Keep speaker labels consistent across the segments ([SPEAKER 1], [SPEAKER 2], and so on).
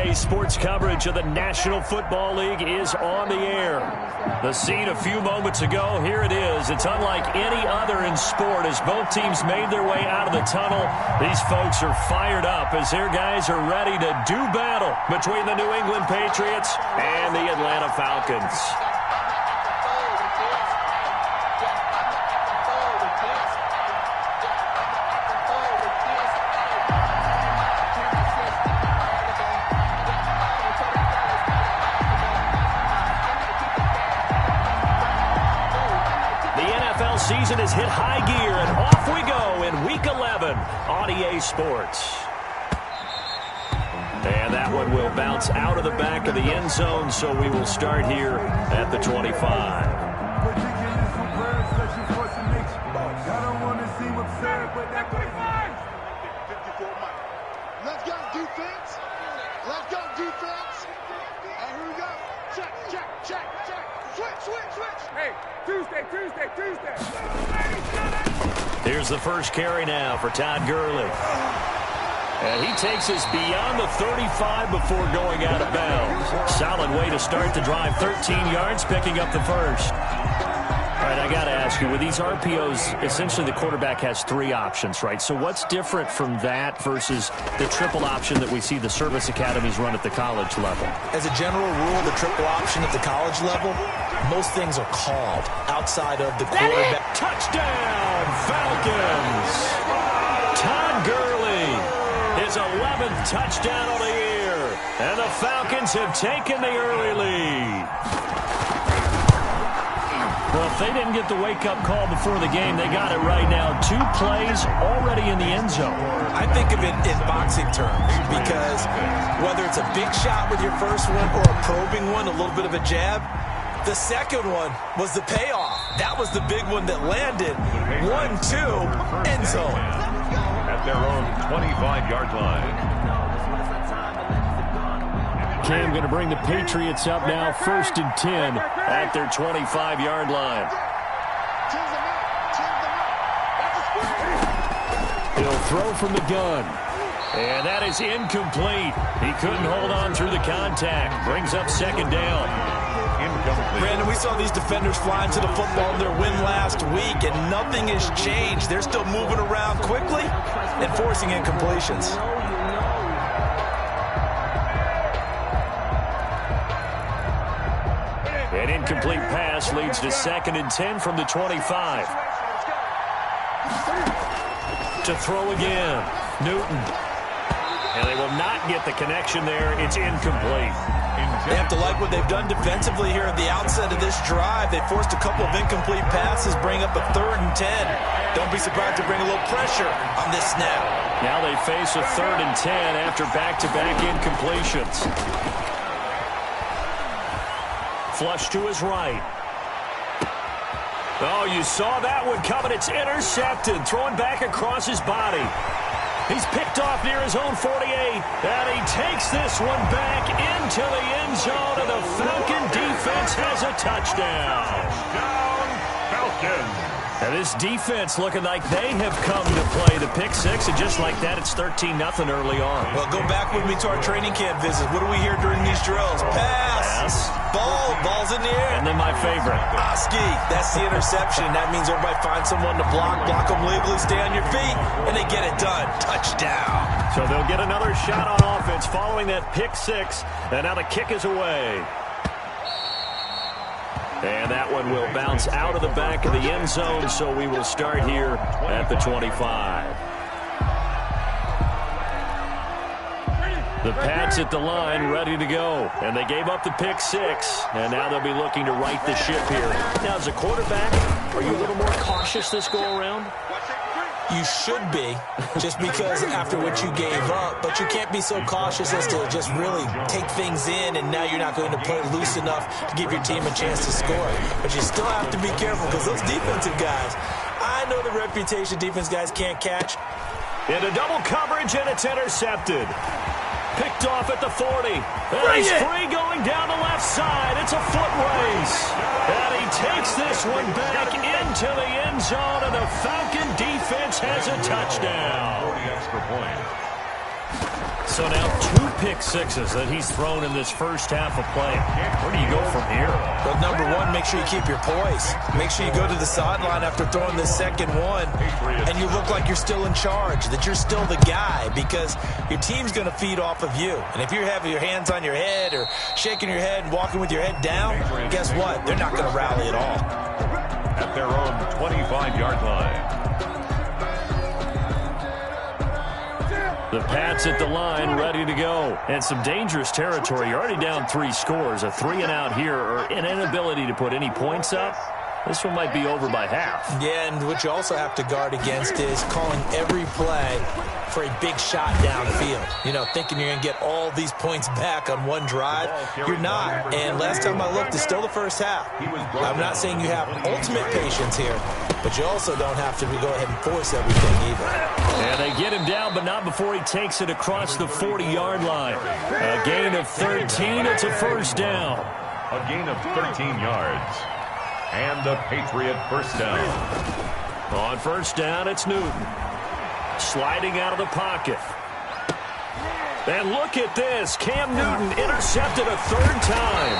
[SPEAKER 1] OTA Sports coverage of the National Football League is on the air. The scene a few moments ago, here it is. It's unlike any other in sport as both teams made their way out of the tunnel. These folks are fired up as their guys are ready to do battle between the New England Patriots and the Atlanta Falcons. Season has hit high gear, and off we go in Week 11 on EA Sports. And that one will bounce out of the back of the end zone, so we will start here at the 25.
[SPEAKER 2] Let's go defense. Let's go defense. And here we go. Check. Switch.
[SPEAKER 3] Hey, Tuesday.
[SPEAKER 1] Here's the first carry now for Todd Gurley. And he takes us beyond the 35 before going out of bounds. Solid way to start the drive. 13 yards, picking up the first. All right, I got to ask you, with these RPOs, essentially the quarterback has three options, right? So what's different from that versus the triple option that we see the service academies run at the college level?
[SPEAKER 4] As a general rule, the triple option at the college level, most things are called outside of the quarterback.
[SPEAKER 1] Touchdown, Falcons! Todd Gurley, his 11th touchdown of the year. And the Falcons have taken the early lead. Well, if they didn't get the wake-up call before the game, they got it right now. 2 plays already in the end zone.
[SPEAKER 4] I think of it in boxing terms because whether it's a big shot with your first one or a probing one, a little bit of a jab, the second one was the payoff. That was the big one that landed. 1-2, end zone.
[SPEAKER 5] At their own 25-yard line.
[SPEAKER 1] Cam going to bring the Patriots up now, 1st and 10 at their 25-yard line. He'll throw from the gun. And that is incomplete. He couldn't hold on through the contact. Brings up 2nd down.
[SPEAKER 4] Brandon, we saw these defenders flying to the football in their win last week, and nothing has changed. They're still moving around quickly and forcing incompletions.
[SPEAKER 1] An incomplete pass leads to 2nd and 10 from the 25. To throw again, Newton. And they will not get the connection there. It's incomplete.
[SPEAKER 4] They have to like what they've done defensively here at the outset of this drive. They forced a couple of incomplete passes, bring up a 3rd and 10. Don't be surprised to bring a little pressure on this snap.
[SPEAKER 1] Now they face a 3rd and 10 after back-to-back incompletions. Flush to his right. Oh, you saw that one coming. It's intercepted. Throwing back across his body. He's picked off near his own 48. And he takes this one back into the end zone. And the Falcon defense has a touchdown.
[SPEAKER 5] Touchdown, Falcons.
[SPEAKER 1] And this defense looking like they have come to play the pick six, and just like that, it's 13-0 early on.
[SPEAKER 4] Well, go back with me to our training camp visit. What do we hear during these drills? Pass. Ball's in the air.
[SPEAKER 1] And then my favorite.
[SPEAKER 4] Oski, that's the interception. That means everybody finds someone to block them legally, stay on your feet, and they get it done. Touchdown.
[SPEAKER 1] So they'll get another shot on offense following that pick six, and now the kick is away. And that one will bounce out of the back of the end zone, so we will start here at the 25. The Pats at the line, ready to go. And they gave up the pick six, and now they'll be looking to right the ship here. Now, as a quarterback, are you a little more cautious this go-around?
[SPEAKER 4] You should be, just because after what you gave up, but you can't be so cautious as to just really take things in, and now you're not going to play loose enough to give your team a chance to score. But you still have to be careful, because those defensive guys, I know the reputation defense guys can't catch.
[SPEAKER 1] Into double coverage, and it's intercepted. Picked off at the 40. And he's free going down the left side. It's a foot race. And he takes this one back into the end zone, and the Falcon defense has a touchdown.
[SPEAKER 5] 40 extra points.
[SPEAKER 1] So now 2 pick sixes that he's thrown in this first half of play. Where do you go from here?
[SPEAKER 4] Well, number one, make sure you keep your poise. Make sure you go to the sideline after throwing this second one, and you look like you're still in charge, that you're still the guy, because your team's going to feed off of you. And if you're having your hands on your head or shaking your head and walking with your head down, guess what? They're not going to rally at all.
[SPEAKER 5] At their own 25-yard line.
[SPEAKER 1] The Pats at the line, ready to go. And some dangerous territory. You're already down 3 scores. A 3-and-out here, or an inability to put any points up. This one might be over by half.
[SPEAKER 4] Yeah, and what you also have to guard against is calling every play for a big shot downfield. You know, thinking you're going to get all these points back on one drive. You're not. And last time I looked, it's still the first half. I'm not saying you have ultimate patience here, but you also don't have to go ahead and force everything either.
[SPEAKER 1] And they get him down, but not before he takes it across the 40-yard line. A gain of 13. It's a first down.
[SPEAKER 5] A gain of 13 yards. And a Patriot first down.
[SPEAKER 1] On first down, it's Newton. Sliding out of the pocket. And look at this. Cam Newton intercepted a 3rd time.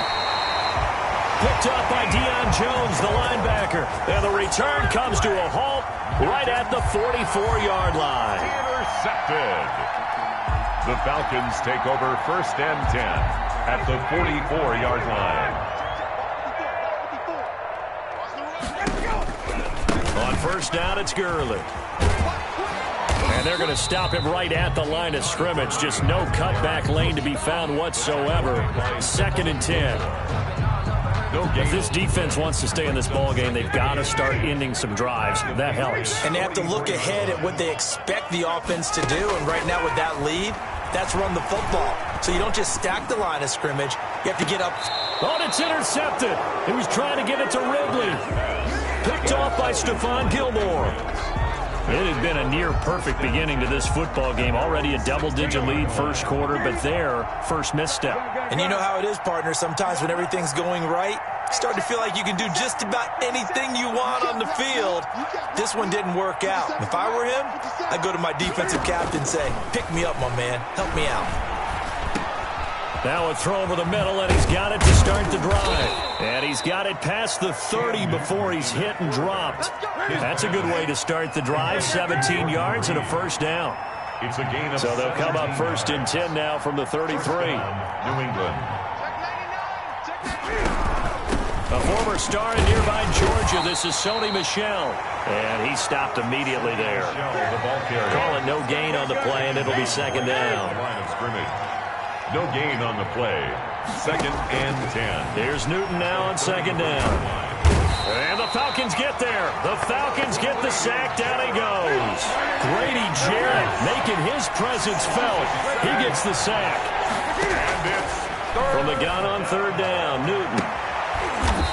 [SPEAKER 1] Picked up by Deion Jones, the linebacker. And the return comes to a halt right at the 44-yard line.
[SPEAKER 5] Intercepted. The Falcons take over first and 10 at the 44-yard line.
[SPEAKER 1] On first down, it's Gurley. And they're going to stop him right at the line of scrimmage. Just no cutback lane to be found whatsoever. 2nd and 10. If this defense wants to stay in this ball game, they've got to start ending some drives. That helps.
[SPEAKER 4] And they have to look ahead at what they expect the offense to do. And right now with that lead, that's run the football. So you don't just stack the line of scrimmage. You have to get up.
[SPEAKER 1] Oh, it's intercepted. He was trying to get it to Ridley. Picked off by Stephon Gilmore. It had been a near-perfect beginning to this football game. Already a double-digit lead first quarter, but their first misstep.
[SPEAKER 4] And you know how it is, partner. Sometimes when everything's going right, you start to feel like you can do just about anything you want on the field. This one didn't work out. If I were him, I'd go to my defensive captain and say, pick me up, my man. Help me out.
[SPEAKER 1] Now a throw over the middle, and he's got it to start the drive. And he's got it past the 30 before he's hit and dropped. That's a good way to start the drive. 17 yards and a first down.
[SPEAKER 5] It's a gain of
[SPEAKER 1] so they'll come up first and 10 now from the 33.
[SPEAKER 5] New England.
[SPEAKER 1] A former star in nearby Georgia, this is Sony Michel. And he stopped immediately there. Calling no gain on the play, and it'll be 2nd down.
[SPEAKER 5] Line of scrimmage. No gain on the play. 2nd and 10.
[SPEAKER 1] Here's Newton now on 2nd down. And the Falcons get there. The Falcons get the sack. Down he goes. Grady Jarrett making his presence felt. He gets the sack.
[SPEAKER 5] And it's
[SPEAKER 1] from the gun on 3rd down. Newton.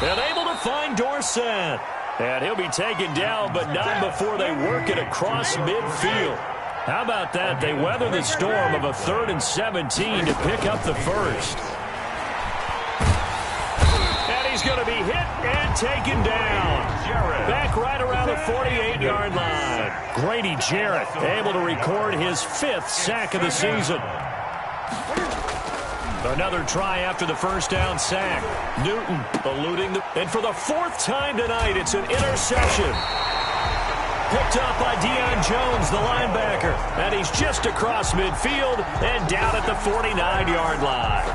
[SPEAKER 1] And able to find Dorsett. And he'll be taken down, but not before they work it across midfield. How about that? They weather the storm of a 3rd and 17 to pick up the first. And he's going to be hit and taken down. Back right around the 48-yard line. Grady Jarrett able to record his 5th sack of the season. Another try after the first down sack. Newton eluding and for the 4th time tonight, it's an interception. Picked up by Deion Jones, the linebacker. And he's just across midfield and down at the 49-yard line.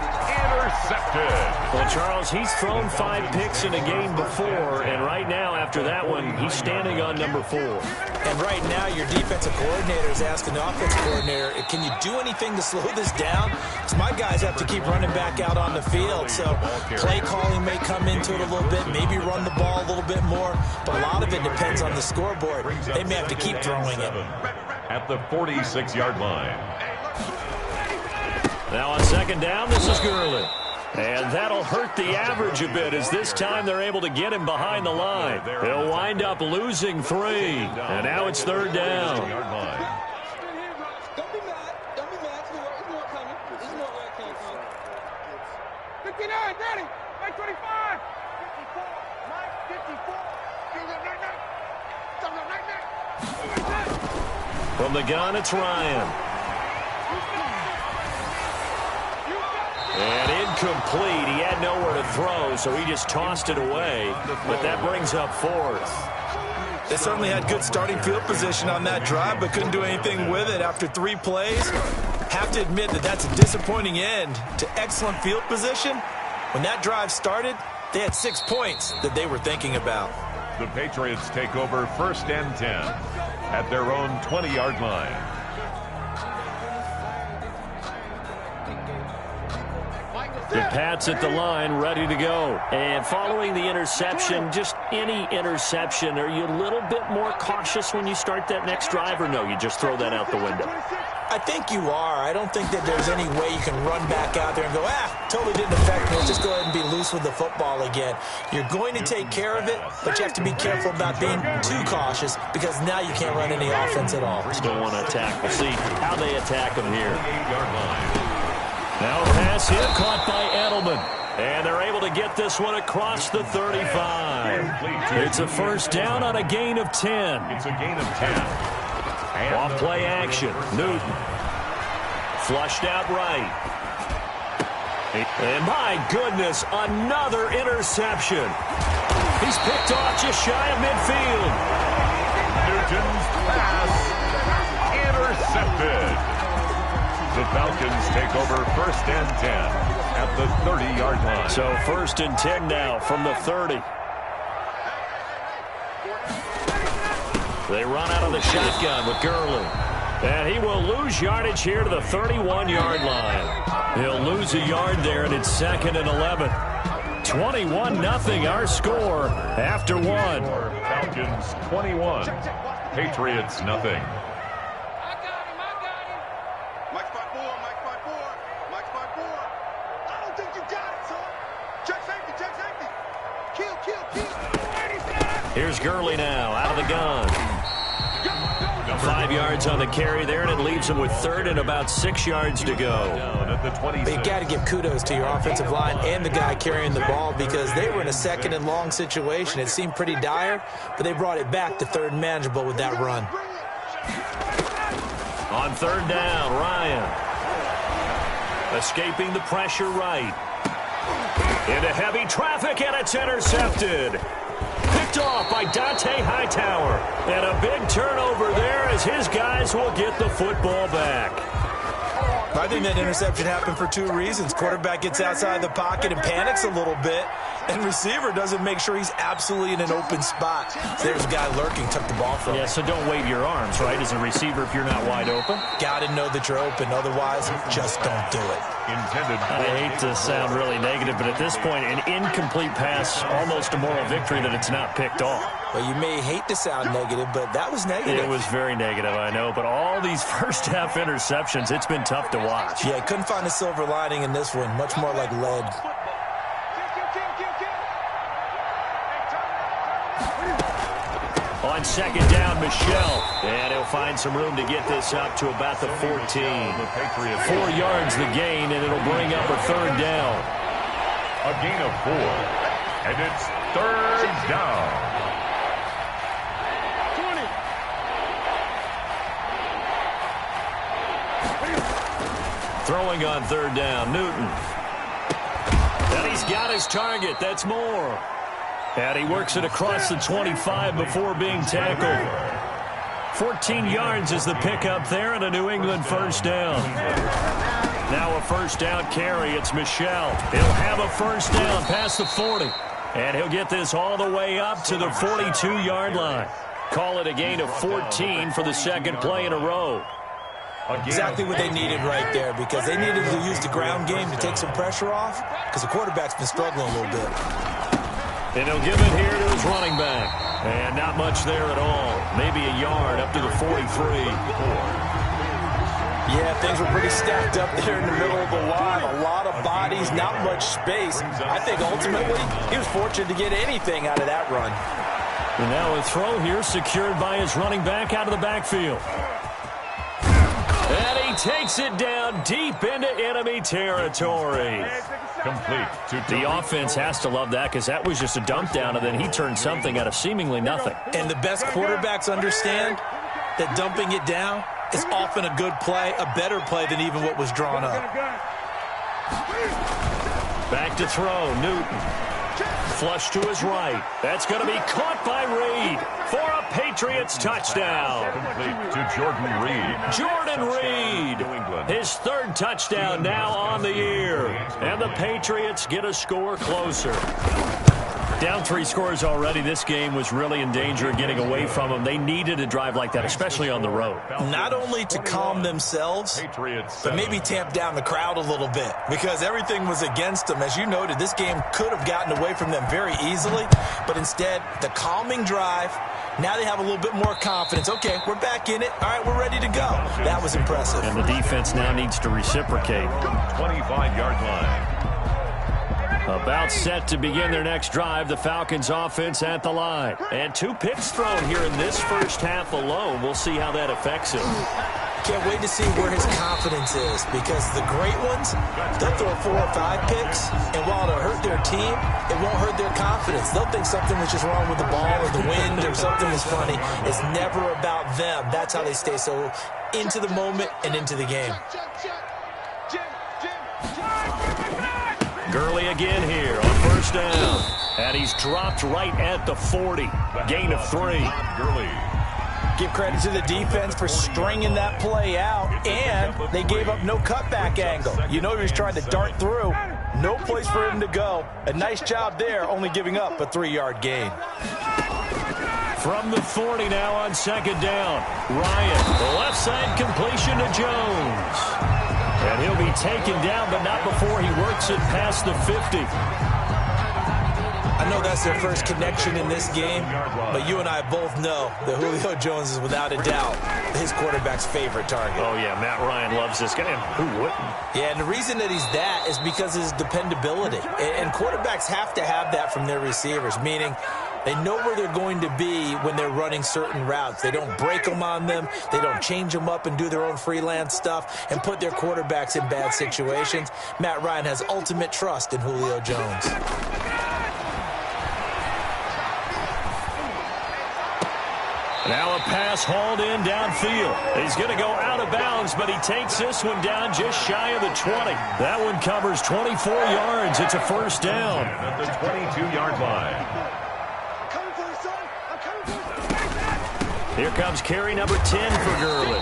[SPEAKER 5] Intercepted.
[SPEAKER 1] Well, Charles, he's thrown 5 picks in a game before, and right now, after that one, he's standing on number 4.
[SPEAKER 4] And right now, your defensive coordinator is asking the offensive coordinator, can you do anything to slow this down? Because my guys have to keep running back out on the field. So play calling may come into it a little bit, maybe run the ball a little bit more, but a lot of it depends on the scoreboard. They may have to keep throwing it.
[SPEAKER 5] At the 46-yard line.
[SPEAKER 1] Now on 2nd down, this is Gurley. And that'll hurt the average a bit as this time they're able to get him behind the line. He'll wind up losing 3. And now it's 3rd down.
[SPEAKER 3] Don't be mad. Don't be mad. There's more coming. There's more where it came from. 59, ready. 25. 54. 54.
[SPEAKER 1] From the gun, it's Ryan. And incomplete. He had nowhere to throw, so he just tossed it away. But that brings up fourth.
[SPEAKER 4] They certainly had good starting field position on that drive, but couldn't do anything with it after 3 plays. Have to admit that that's a disappointing end to excellent field position. When that drive started, they had 6 points that they were thinking about.
[SPEAKER 5] The Patriots take over 1st and 10 at their own 20-yard line.
[SPEAKER 1] The Pats at the line, ready to go. And following the interception, just any interception, are you a little bit more cautious when you start that next drive, or no, you just throw that out the window?
[SPEAKER 4] I think you are. I don't think that there's any way you can run back out there and go, totally didn't affect me. Let's just go ahead and be loose with the football again. You're going to take care of it, but you have to be careful about being too cautious because now you can't run any offense at all.
[SPEAKER 1] Still want to attack. We'll see how they attack them here. Now a pass here caught by Edelman. And they're able to get this one across the 35. It's a first down on a gain of 10.
[SPEAKER 5] It's a gain of 10.
[SPEAKER 1] Off play action. Newton. Flushed out right. And my goodness, another interception. He's picked off just shy of midfield.
[SPEAKER 5] Newton's pass intercepted. The Falcons take over 1st and 10 at the 30-yard line.
[SPEAKER 1] So 1st and 10 now from the 30. They run out of the shotgun with Gurley. And he will lose yardage here to the 31-yard line. He'll lose a yard there, and it's 2nd and 11. 21-0 our score after 1.
[SPEAKER 5] Falcons 21, Patriots nothing.
[SPEAKER 1] Here's Gurley now, out of the gun. 5 yards on the carry there, and it leaves him with 3rd and about 6 yards to go.
[SPEAKER 4] But you got to give kudos to your offensive line and the guy carrying the ball because they were in a 2nd and long situation. It seemed pretty dire, but they brought it back to 3rd and manageable with that run.
[SPEAKER 1] On 3rd down, Ryan. Escaping the pressure right. Into heavy traffic, and it's intercepted. Picked off by Dante Hightower. And a big turnover there as his guys will get the football back.
[SPEAKER 4] I think that interception happened for 2 reasons. Quarterback gets outside the pocket and panics a little bit, and receiver doesn't make sure he's absolutely in an open spot. So there's a guy lurking, took the ball from him.
[SPEAKER 1] Yeah, so don't wave your arms, right, as a receiver if you're not wide open.
[SPEAKER 4] Got to know that you're open. Otherwise, just don't do it.
[SPEAKER 1] I hate to sound really negative, but at this point, an incomplete pass, almost a moral victory that it's not picked off.
[SPEAKER 4] Well, you may hate to sound negative, but that was negative.
[SPEAKER 1] It was very negative, I know, but all these first-half interceptions, it's been tough to watch.
[SPEAKER 4] Yeah, couldn't find a silver lining in this one. Much more like lead.
[SPEAKER 1] On 2nd down, Michelle. And he'll find some room to get this up to about the 14. 4 yards the gain, and it'll bring up a 3rd down.
[SPEAKER 5] A gain of 4. And it's 3rd down.
[SPEAKER 1] 20. Throwing on 3rd down, Newton. And he's got his target. That's more. And he works it across the 25 before being tackled. 14 yards is the pickup there, and a New England 1st down. Now a 1st down carry. It's Michelle. He'll have a 1st down past the 40. And he'll get this all the way up to the 42-yard line. Call it a gain of 14 for the 2nd play in a row.
[SPEAKER 4] Exactly what they needed right there because they needed to use the ground game to take some pressure off because the quarterback's been struggling a little bit.
[SPEAKER 1] And he'll give it here to his running back. And not much there at all. Maybe a yard up to the 43.
[SPEAKER 4] Yeah, things were pretty stacked up there in the middle of the line. A lot of bodies, not much space. I think ultimately he was fortunate to get anything out of that run.
[SPEAKER 1] And now a throw here secured by his running back out of the backfield. And he takes it down deep into enemy territory.
[SPEAKER 5] Complete.
[SPEAKER 1] The offense has to love that because that was just a dump down, and then he turned something out of seemingly nothing.
[SPEAKER 4] And the best quarterbacks understand that dumping it down is often a good play, a better play than even what was drawn up.
[SPEAKER 1] Back to throw, Newton. Flush to his right. That's going to be caught by Reed for a Patriots touchdown.
[SPEAKER 5] Complete to Jordan Reed.
[SPEAKER 1] Jordan Reed, his third touchdown now on the year. And the Patriots get a score closer. Down 3 scores already. This game was really in danger of getting away from them. They needed a drive like that, especially on the road.
[SPEAKER 4] Not only to calm themselves, but maybe tamp down the crowd a little bit because everything was against them. As you noted, this game could have gotten away from them very easily, but instead, the calming drive, now they have a little bit more confidence. Okay, we're back in it. All right, we're ready to go. That was impressive.
[SPEAKER 1] And the defense now needs to reciprocate.
[SPEAKER 5] 25-yard line.
[SPEAKER 1] About set to begin their next drive, the Falcons offense at the line. And 2 picks thrown here in this first half alone. We'll see how that affects him.
[SPEAKER 4] Can't wait to see where his confidence is because the great ones, they'll throw 4 or 5 picks, and while it'll hurt their team, it won't hurt their confidence. They'll think something was just wrong with the ball or the wind or something was funny. It's never about them. That's how they stay so into the moment and into the game.
[SPEAKER 1] Gurley again here on first down. And he's dropped right at the 40. Gain of 3.
[SPEAKER 5] Gurley.
[SPEAKER 4] Give credit to the defense for stringing that play out, and they gave up no cutback angle. You know he was trying to dart through. No place for him to go. A nice job there, only giving up a 3-yard gain.
[SPEAKER 1] From the 40 now on second down. Ryan, left side completion to Jones. And he'll be taken down, but not before he works it past the 50.
[SPEAKER 4] I know that's their first connection in this game, but you and I both know that Julio Jones is without a doubt his quarterback's favorite target.
[SPEAKER 1] Oh, yeah, Matt Ryan loves this guy. And who wouldn't?
[SPEAKER 4] Yeah, and the reason that he's that is because of his dependability. And quarterbacks have to have that from their receivers, meaning they know where they're going to be when they're running certain routes. They don't break them on them. They don't change them up and do their own freelance stuff and put their quarterbacks in bad situations. Matt Ryan has ultimate trust in Julio Jones.
[SPEAKER 1] Now a pass hauled in downfield. He's going to go out of bounds, but he takes this one down just shy of the 20. That one covers 24 yards. It's a first down.
[SPEAKER 5] At the 22-yard line.
[SPEAKER 1] Here comes carry number 10 for Gurley.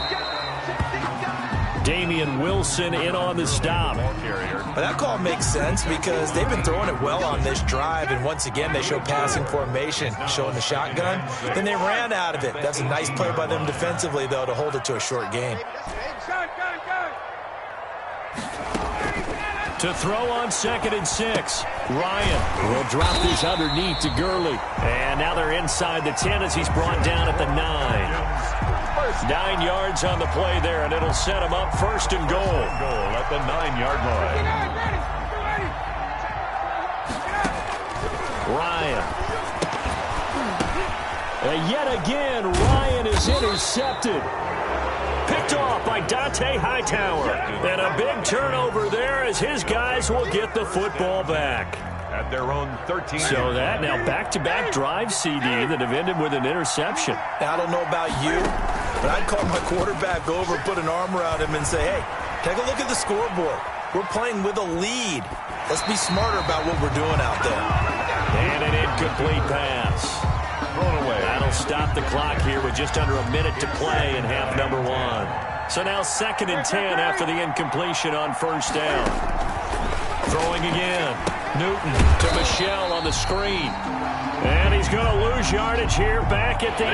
[SPEAKER 1] Damian Wilson in on the stop.
[SPEAKER 4] But that call makes sense because they've been throwing it well on this drive, and once again they show passing formation, showing the shotgun. Then they ran out of it. That's a nice play by them defensively, though, to hold it to a short gain.
[SPEAKER 1] To throw on 2nd and 6. Ryan will drop this underneath to Gurley. And now they're inside the 10 as he's brought down at the 9. 9 yards on the play there, and it'll set him up first and goal.
[SPEAKER 5] Goal at the 9-yard line.
[SPEAKER 1] Ryan. And yet again, Ryan is intercepted. Picked off by Dante Hightower. And a big turnover there as his guys will get the football back.
[SPEAKER 5] At their own 13.
[SPEAKER 1] So that now back-to-back drive CD that have ended with an interception.
[SPEAKER 4] Now, I don't know about you, but I'd call my quarterback over, put an arm around him, and say, hey, take a look at the scoreboard. We're playing with a lead. Let's be smarter about what we're doing out there.
[SPEAKER 1] And an incomplete pass.
[SPEAKER 5] Thrown away.
[SPEAKER 1] That'll stop the clock here with just under a minute to play in half number 1. So now 2nd and 10 after the incompletion on first down. Throwing again. Newton to Michelle on the screen. And he's going to lose yardage here back at the 8.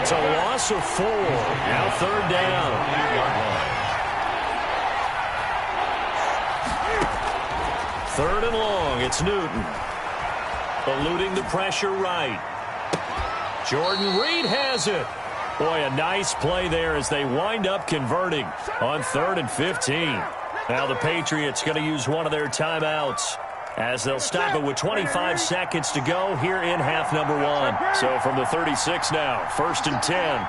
[SPEAKER 1] It's a loss of 4. Now 3rd down. 3rd and long. It's Newton. Eluding the pressure right. Jordan Reed has it. Boy, a nice play there as they wind up converting on 3rd and 15. Now the Patriots going to use one of their timeouts as they'll stop it with 25 seconds to go here in half number 1. So from the 36 now, 1st and 10.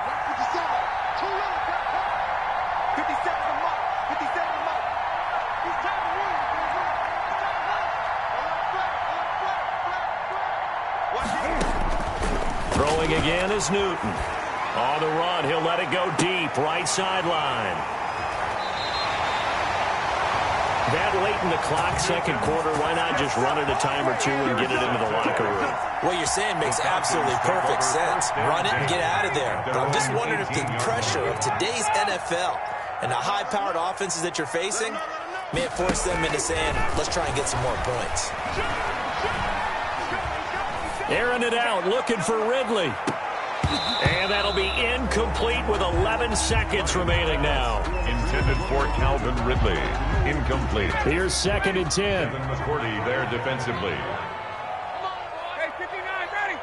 [SPEAKER 1] Throwing again is Newton. On the run, he'll let it go deep, right sideline. That late in the clock, second quarter, why not just run it a time or two and get it into the locker room?
[SPEAKER 4] What you're saying makes absolutely perfect sense. Run it and get out of there. But I'm just wondering if the pressure of today's NFL and the high-powered offenses that you're facing may have forced them into saying, let's try and get some more points.
[SPEAKER 1] Airing it out, looking for Ridley. And that'll be incomplete with 11 seconds remaining now.
[SPEAKER 5] Intended for Calvin Ridley. Incomplete.
[SPEAKER 1] Here's 2nd and 10.
[SPEAKER 5] Kevin McCourty there defensively.
[SPEAKER 3] Hey, 59, ready.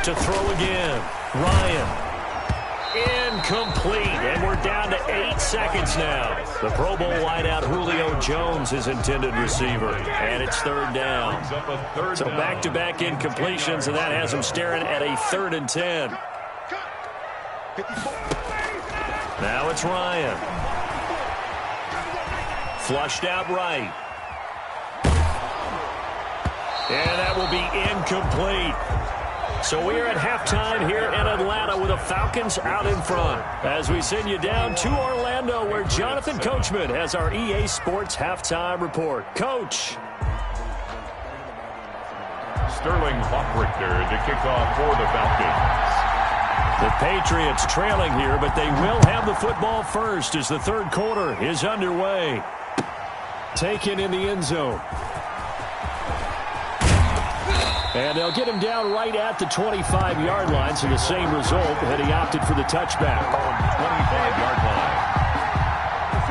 [SPEAKER 1] To throw again. Ryan. Incomplete. And we're down to 8 seconds now. The Pro Bowl wideout Julio Jones is intended receiver. And it's 3rd down. So back-to-back incompletions, and that has him staring at a 3rd and 10. Now it's Ryan. Flushed out right. And that will be incomplete. So we are at halftime here in Atlanta with the Falcons out in front. As we send you down to Orlando, where Jonathan Coachman has our EA Sports halftime report. Coach.
[SPEAKER 5] Sterling Hockrichter to kick off for the Falcons.
[SPEAKER 1] The Patriots trailing here, but they will have the football first as the 3rd quarter is underway. Taken in the end zone. And they'll get him down right at the 25-yard line, so the same result had he opted for the touchback.
[SPEAKER 5] 25-yard line.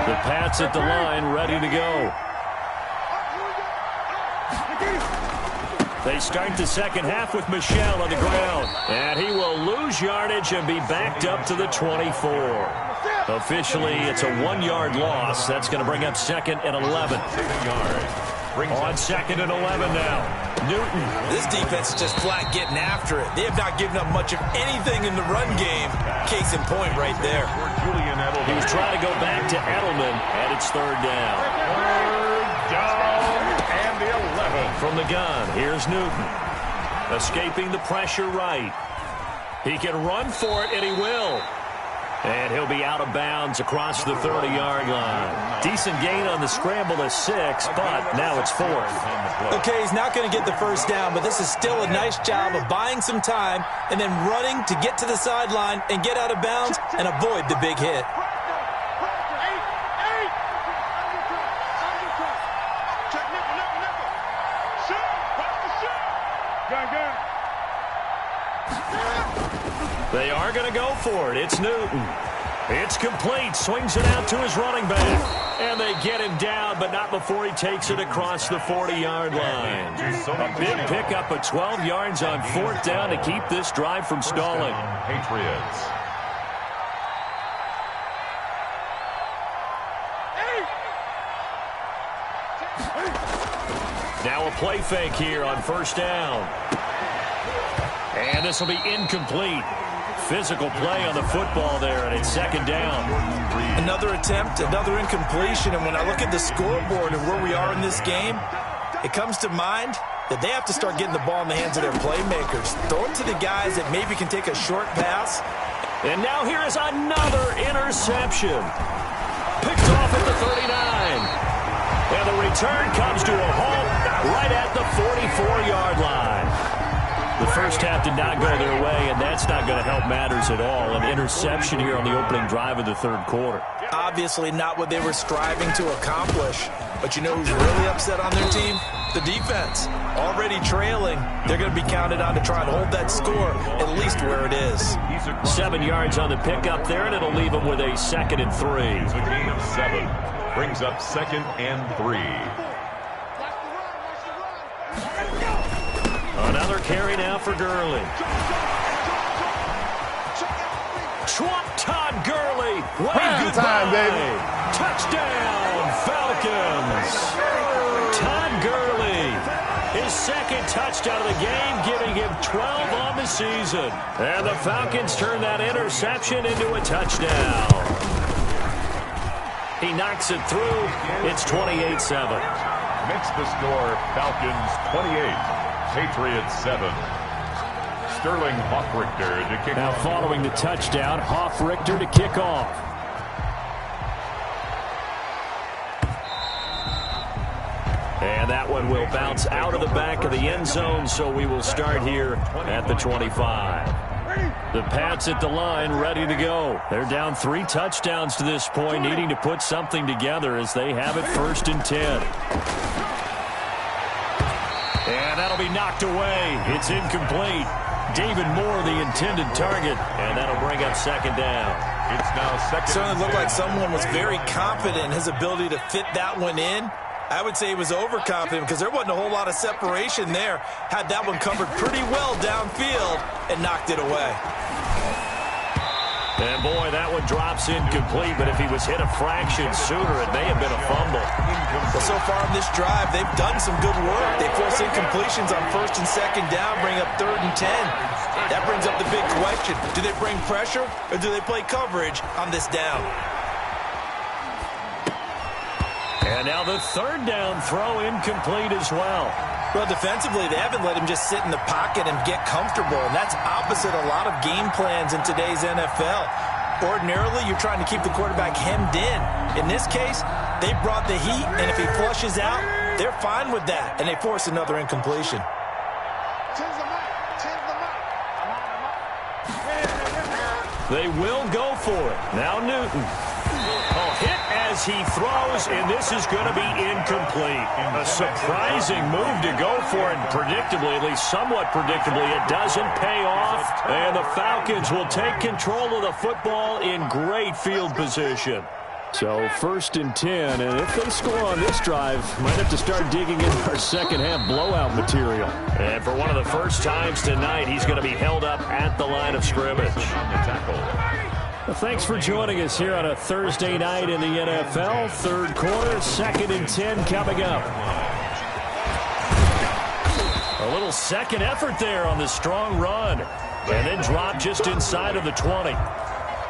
[SPEAKER 1] The Pats at the line, ready to go. They start the second half with Michel on the ground. And he will lose yardage and be backed up to the 24. Officially, it's a 1-yard loss. That's going to bring up 2nd and 11.
[SPEAKER 5] 7 yards.
[SPEAKER 1] On 2nd and 11 now. Newton.
[SPEAKER 4] This defense is just flat getting after it. They have not given up much of anything in the run game. Case in point right there.
[SPEAKER 1] He was trying to go back to Edelman, and it's 3rd down.
[SPEAKER 5] 3rd down and the 11.
[SPEAKER 1] From the gun, here's Newton. Escaping the pressure right. He can run for it, and he will. And he'll be out of bounds across the 30-yard line. Decent gain on the scramble of 6, but now it's 4th.
[SPEAKER 4] Okay, he's not going to get the first down, but this is still a nice job of buying some time and then running to get to the sideline and get out of bounds and avoid the big hit.
[SPEAKER 1] They are going to go for it. It's Newton. It's complete. Swings it out to his running back. And they get him down, but not before he takes it across the 40-yard line. A big pickup of 12 yards on 4th down to keep this drive from stalling.
[SPEAKER 5] Patriots.
[SPEAKER 1] Now a play fake here on 1st down. And this will be incomplete. Physical play on the football there, and it's 2nd down.
[SPEAKER 4] Another attempt, another incompletion, and when I look at the scoreboard and where we are in this game, it comes to mind that they have to start getting the ball in the hands of their playmakers. Throw it to the guys that maybe can take a short pass.
[SPEAKER 1] And now here is another interception. Picked off at the 39. And the return comes to a halt right at the 44-yard line. The first half did not go their way, and that's not going to help matters at all. An interception here on the opening drive of the 3rd quarter.
[SPEAKER 4] Obviously not what they were striving to accomplish. But you know who's really upset on their team? The defense. Already trailing. They're going to be counted on to try and hold that score at least where it is.
[SPEAKER 1] 7 yards on the pickup there, and it'll leave them with a 2nd and 3.
[SPEAKER 5] It's a gain of 7. Brings up 2nd and 3.
[SPEAKER 1] Another carry now for Gurley. Todd Gurley. Wave goodbye. Baby. Touchdown, Falcons. Todd Gurley. His 2nd touchdown of the game, giving him 12 on the season. And the Falcons turn that interception into a touchdown. He knocks it through. It's 28-7.
[SPEAKER 5] Makes the score Falcons 28. Patriots 7. Sterling Hockrichter to kick off.
[SPEAKER 1] Now following the touchdown, Hockrichter to kick off. And that one will bounce out of the back of the end zone, so we will start here at the 25. The Pats at the line, ready to go. They're down 3 touchdowns to this point, needing to put something together as they have it 1st and 10. And that'll be knocked away. It's incomplete. David Moore, the intended target, and that'll bring up 2nd down.
[SPEAKER 5] It's now 2nd.
[SPEAKER 4] Certainly looked like someone was very confident in his ability to fit that one in. I would say he was overconfident because there wasn't a whole lot of separation there. Had that one covered pretty well downfield and knocked it away.
[SPEAKER 1] And boy, that one drops incomplete, but if he was hit a fraction sooner, it may have been a fumble.
[SPEAKER 4] Well, so far on this drive, they've done some good work. They force incompletions on 1st and 2nd down, bring up 3rd and 10. That brings up the big question. Do they bring pressure or do they play coverage on this down?
[SPEAKER 1] And now the 3rd down throw incomplete as well.
[SPEAKER 4] Well, defensively, they haven't let him just sit in the pocket and get comfortable, and that's opposite a lot of game plans in today's NFL. Ordinarily, you're trying to keep the quarterback hemmed in. In this case, they brought the heat, and if he flushes out, they're fine with that, and they force another incompletion.
[SPEAKER 1] They will go for it. Now Newton. Hit as he throws, and this is going to be incomplete. A surprising move to go for it, and predictably, at least somewhat predictably, it doesn't pay off. And the Falcons will take control of the football in great field position. So 1st and 10, and if they score on this drive, might have to start digging into our second-half blowout material. And for one of the first times tonight, he's going to be held up at the line of scrimmage. Well, thanks for joining us here on a Thursday night in the NFL. 3rd quarter, 2nd and 10 coming up. A little second effort there on the strong run. And then drop just inside of the 20.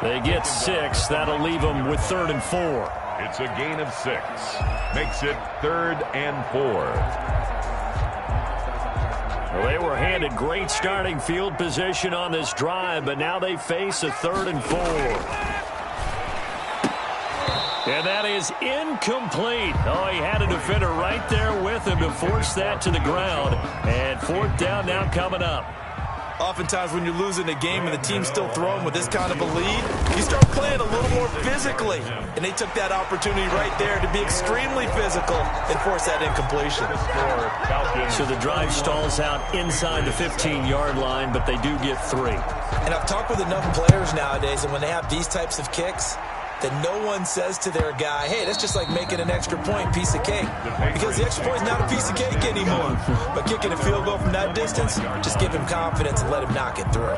[SPEAKER 1] They get 6. That'll leave them with 3rd and 4.
[SPEAKER 5] It's a gain of 6. Makes it 3rd and 4.
[SPEAKER 1] Well, they were handed great starting field position on this drive, but now they face a 3rd and 4. And that is incomplete. Oh, he had a defender right there with him to force that to the ground. And 4th down now coming up.
[SPEAKER 4] Oftentimes when you're losing a game and the team's still throwing with this kind of a lead, you start playing a little more physically. And they took that opportunity right there to be extremely physical and force that incompletion.
[SPEAKER 1] So the drive stalls out inside the 15-yard line, but they do get 3.
[SPEAKER 4] And I've talked with enough players nowadays, and when they have these types of kicks, that no one says to their guy, hey, that's just like making an extra point, piece of cake. Because the extra point is not a piece of cake anymore. But kicking a field goal from that distance, just give him confidence and let him knock it through.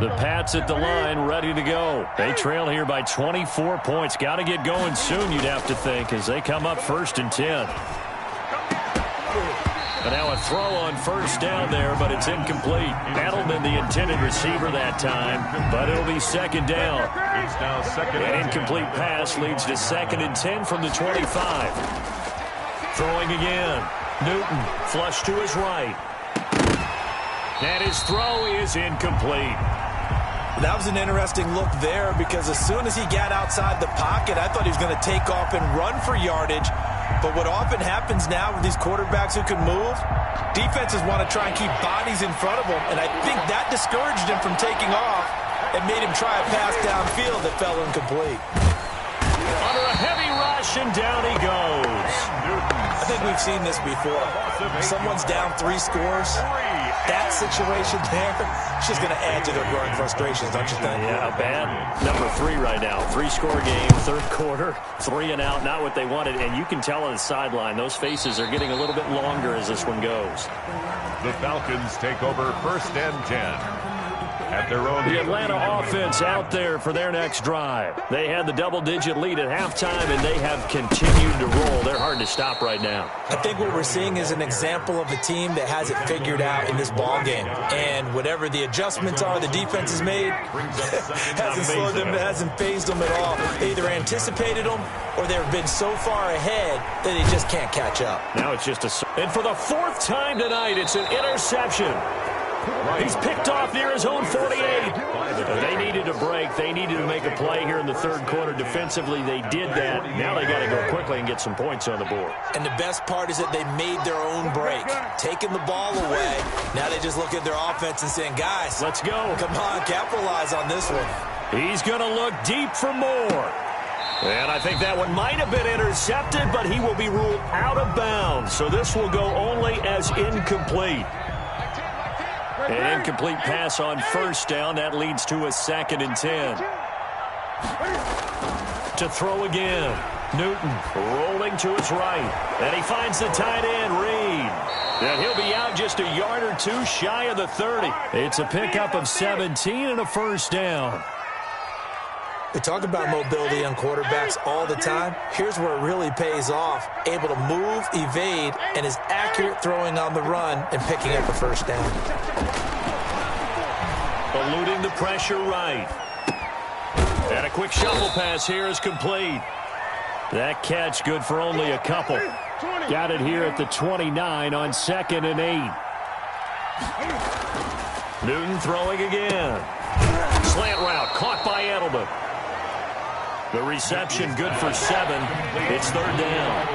[SPEAKER 1] The Pats at the line, ready to go. They trail here by 24 points. Got to get going soon, you'd have to think, as they come up 1st and 10. And now a throw on 1st down there, but it's incomplete. Edelman, the intended receiver that time, but it'll be 2nd down.
[SPEAKER 5] It's now 2nd.
[SPEAKER 1] An incomplete pass leads to 2nd and 10 from the 25. Throwing again. Newton, flush to his right. And his throw is incomplete.
[SPEAKER 4] That was an interesting look there because as soon as he got outside the pocket, I thought he was going to take off and run for yardage. But what often happens now with these quarterbacks who can move, defenses want to try and keep bodies in front of them, and I think that discouraged him from taking off and made him try a pass downfield that fell incomplete.
[SPEAKER 1] Under a heavy rush, and down he goes.
[SPEAKER 4] I think we've seen this before. Someone's down 3 scores. That situation there, it's just going to add to their growing frustrations, don't you think?
[SPEAKER 1] Yeah, bad number 3 right now. 3-score game, 3rd quarter, 3 and out, not what they wanted. And you can tell on the sideline, those faces are getting a little bit longer as this one goes.
[SPEAKER 5] The Falcons take over 1st and 10. at their own.
[SPEAKER 1] The Atlanta offense out there for their next drive. They had the double-digit lead at halftime, and they have continued to roll. They're hard to stop right now.
[SPEAKER 4] I think what we're seeing is an example of a team that has it figured out in this ball game. And whatever the adjustments are the defense has made, hasn't slowed them, hasn't phased them at all. They either anticipated them or they've been so far ahead that they just can't catch up.
[SPEAKER 1] Now it's just and for the fourth time tonight, it's an interception. He's picked off near his own 48. They needed a break. They needed to make a play here in the third quarter. Defensively, they did that. Now they got to go quickly and get some points on the board.
[SPEAKER 4] And the best part is that they made their own break, taking the ball away. Now they just look at their offense and saying, guys,
[SPEAKER 1] let's go.
[SPEAKER 4] Come on, capitalize on this one.
[SPEAKER 1] He's going to look deep for more. And I think that one might have been intercepted, but he will be ruled out of bounds. So this will go only as incomplete. An incomplete pass on first down. That leads to a 2nd and 10. To throw again. Newton rolling to his right. And he finds the tight end, Reed. And he'll be out just a yard or two shy of the 30. It's a pickup of 17 and a first down.
[SPEAKER 4] We talk about mobility on quarterbacks all the time. Here's where it really pays off. Able to move, evade, and is accurate throwing on the run and picking up a first down.
[SPEAKER 1] Eluding the pressure right. And a quick shuffle pass here is complete. That catch good for only a couple. Got it here at the 29 on 2nd and 8. Newton throwing again. Slant route caught by Edelman. The reception good for 7. It's 3rd down.